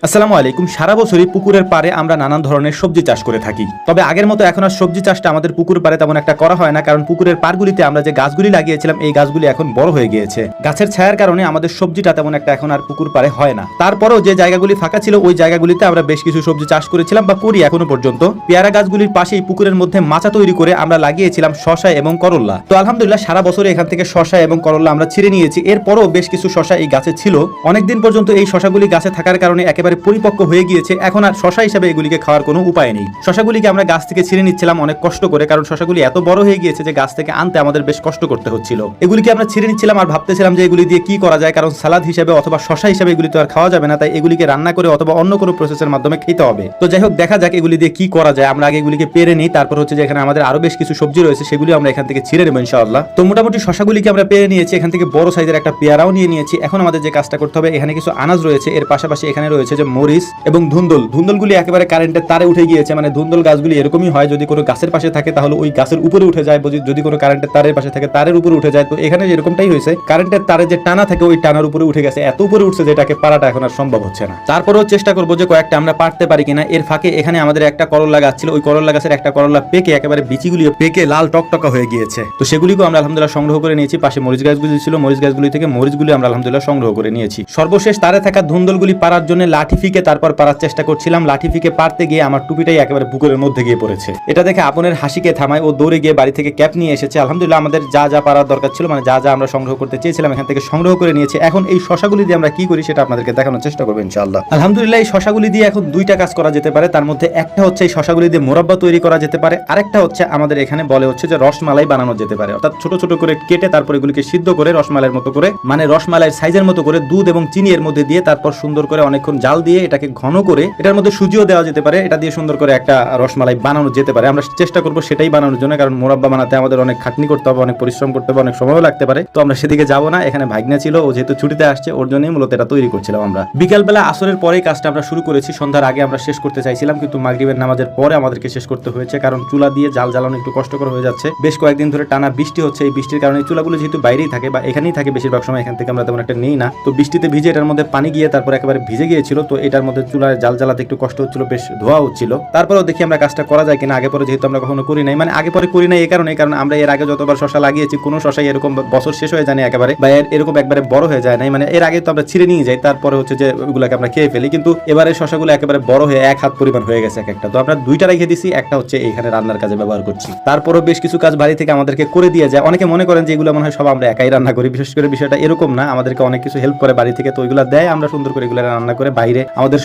আসসালামু আলাইকুম। সারা বছরই পুকুরের পাড়ে আমরা নানান ধরনের সবজি চাষ করে থাকি, তবে আগের মতো এখন আর সবজি চাষটা আমাদের পুকুর পাড়ে তেমন একটা করা হয় না, কারণ পুকুরের পাড়গুলিতে আমরা যে গাছগুলি লাগিয়েছিলাম এই গাছগুলি এখন বড় হয়ে গিয়েছে। গাছের ছায়ার কারণে আমাদের সবজিটা তেমন একটা এখন আর পুকুর পাড়ে হয় না। তারপরেও যে জায়গাগুলি ফাঁকা ছিল ওই জায়গাগুলিতে আমরা বেশ কিছু সবজি চাষ করেছিলাম বা করি এখনো পর্যন্ত। পেয়ারা গাছগুলির পাশেই পুকুরের মধ্যে মাচা তৈরি করে আমরা লাগিয়েছিলাম শসা এবং করল্লা। তো আলহামদুলিল্লাহ সারা বছরে এখান থেকে শসা এবং করল্লা আমরা ছিঁড়ে নিয়েছি। এরপরও বেশ কিছু শসা এই গাছে ছিল। অনেকদিন পর্যন্ত এই শসাগুলি গাছে থাকার কারণে একেবারে পরিপক্ক হয়ে গিয়েছে। এখন আর শসা হিসেবে এগুলিকে খাওয়ার কোনো উপায় নেই। শসাগুলিকে আমরা গাছ থেকে ছিঁড়ে নিচ্ছিলাম অনেক কষ্ট করে, কারণ শসাগুলি এত বড় হয়ে গিয়েছে যে গাছ থেকে আনতে আমাদের বেশ কষ্ট করতে হচ্ছিল। এগুলিকে আমরা ছিঁড়ে নিচ্ছিলাম আর ভাবতেছিলাম যে এগুলি দিয়ে কি করা যায়, কারণ সালাদ হিসেবে অথবা শসা হিসেবে এগুলি তো আর খাওয়া যাবে না, তাই এগুলিকে রান্না করে অথবা অন্য কোনো প্রসেসের মাধ্যমে খেতে হবে। তো যাই হোক, দেখা যাক এগুলি দিয়ে কি করা যায়। আমরা আগে এগুলিকে পেরে নিই, তারপর হচ্ছে যে এখানে আমাদের আরো বেশ কিছু সবজি রয়েছে সেগুলি আমরা এখান থেকে ছিঁড়ে নেবো ইনশাআল্লাহ। তো মোটামুটি শসাগুলিকে আমরা পেরে নিয়েছি, এখান থেকে বড় সাইজের একটা পেয়ারাও নিয়ে নিয়েছি। এখন আমাদের যে কাজটা করতে হবে, এখানে কিছু আনাজ রয়েছে, এর পাশাপাশি এখানে রয়েছে যে মরিচ এবং ধুন্দলগুলি একেবারে কারেন্টের তারে উঠে গিয়েছে। মানে ধুন্দল গাছগুলি এরকমই হয়, যদি কোনো গাছের পাশে থাকে তাহলে ওই গাছের উপরে উঠে যায়, যদি কোনো কারেন্টের তারের পাশে থাকে তারের উপরে উঠে যায়। তো এখানে এরকমটাই হয়েছে, কারেন্টের তারে যে টানা থাকে ওই টানার উপরে উঠে গেছে, এত উপরে উঠছে যেটাকে পারাটা এখন আর সম্ভব হচ্ছে না। তারপরেও চেষ্টা করবো যে কয়েকটা আমরা পারতে পারি কিনা। এর ফাঁকে এখানে আমাদের একটা করল্লা গাছ ছিল, ওই করল্লা গাছের একটা করল্লা পেকে একেবারে বিচিগুলি পেকে লাল টকটকা হয়ে গিয়েছে। তো সেগুলিকেও আমরা আলহামদুলিল্লাহ সংগ্রহ করে নিয়েছি। পাশে মরিচ গাছগুলি ছিল, মরিচ গাছগুলি থেকে মরিচগুলি আমরা আলহামদুলিল্লাহ সংগ্রহ করে নিয়েছি। সর্বশেষ তারে থাকা ধুন্দলগুলি পারার জন্য লাঠি ফিকে তারপর পারার চেষ্টা করছিলাম। লাঠি ফিকে পারতে গিয়ে আমার টুপিটাই একেবারে পুকুরের মধ্যে গিয়ে পড়েছে। এটা দেখে আপনের হাসিকে থামায় ও দৌড়ে গিয়ে বাড়ি থেকে ক্যাপ নিয়ে এসেছে। আলহামদুলিল্লাহ আমাদের যা যা পারার দরকার ছিল, মানে যা যা আমরা সংগ্রহ করতে চেয়েছিলাম এখান থেকে সংগ্রহ করে নিয়েছি। এখন এই শশাগুলি দিয়ে আমরা কি করি সেটা আপনাদেরকে দেখানোর চেষ্টা করবো ইনশাআল্লাহ। আলহামদুলিল্লাহ এই শশাগুলি দিয়ে এখন দুইটা কাজ করা যেতে পারে। তার মধ্যে একটা হচ্ছে এই শশাগুলি দিয়ে মোরাব্বা তৈরি করা যেতে পারে, আরেকটা হচ্ছে আমাদের এখানে বলে হচ্ছে যে রসমালাই বানানো যেতে পারে। অর্থাৎ ছোট ছোট করে কেটে তারপর এগুলিকে সিদ্ধ করে রসমালাইয়ের মতো করে, মানে রসমালাইয়ের সাইজের মতো করে দুধ এবং চিনি এর মধ্যে দিয়ে তারপর সুন্দর করে অনেকক্ষণ জাল দিয়ে এটাকে ঘন করে এটার মধ্যে সুজিও দেওয়া যেতে পারে। এটা দিয়ে সুন্দর করে একটা রসমালাই বানানো যেতে পারে। আমরা চেষ্টা করবো সেটাই বানানোর জন্য, কারণ মোরাব্বা বানাতে আমাদের অনেক খাটনি করতে হবে, অনেক পরিশ্রম করতে হবে, অনেক সময়ও লাগতে পারে। তো আমরা সেদিকে যাবো না। এখানে ভাগ্নে ছিল, ও যেহেতু ছুটিতে আসছে ওর জন্যই মূলত এটা তৈরি করছিলাম আমরা। বিকালবেলা আসরের পরেই কাজটা আমরা শুরু করেছি। সন্ধ্যার আগে আমরা শেষ করতে চাইছিলাম, কিন্তু মাগরিবের নামাজের পরে আমাদেরকে শেষ করতে হয়েছে, কারণ চুলা দিয়ে জাল জ্বালানো একটু কষ্টকর হয়ে যাচ্ছে। বেশ কয়েকদিন ধরে টানা বৃষ্টি হচ্ছে। এই বৃষ্টির কারণে চুলাগুলো যেহেতু বাইরেই থাকে বা এখানেই থাকে বেশিরভাগ সময়, এখান থেকে আমরা তেমন একটা নেই না। তো বৃষ্টিতে ভিজে এটার মধ্যে পানি গিয়ে তারপর একেবারে ভিজে গিয়েছিল। তো এটার মধ্যে চুলায় জাল জ্বালাতে একটু কষ্ট হচ্ছিল, বেশ ধোয়া হচ্ছিল। তারপরেও দেখি আমরা কাজটা করা যায় কিনা। আগে পরে যেহেতু আমরা কখনো করি নাই, মানে আগে পরে করি নাই এই কারণে, কারণ আমরা এর আগে যতবার শশা লাগিয়েছি কোনো শশাই এরকম বছর শেষ হয়ে যায় না একেবারে, বা এরকম একবারে বড় হয়ে যায় নাই। মানে এর আগে তো আমরা ছিঁড়ে নিয়ে যাই, তারপরে হচ্ছে যে ওগুলোকে আমরা খেয়ে ফেলি, কিন্তু এবারে শশাগুলো একেবারে বড় হয়ে এক হাত পরিমাণ হয়ে গেছে এক একটা। তো আমরা দুইটা রেখে দিছি, একটা হচ্ছে এইখানে রান্নার কাজে ব্যবহার করছি। তারপরও বেশ কিছু কাজ বাড়ি থেকে আমাদেরকে করে দিয়ে যায়। অনেকে মনে করেন যে এগুলো মনে হয় সব আমরা একাই রান্না করি, বিশেষ করে বিষয়টা এরকম না। আমাদেরকে অনেক কিছু হেল্প করে বাড়ি থেকে, তো ওইগুলো দেয়, আমরা সুন্দর করে এগুলো রান্না করে বাইরে আমাদের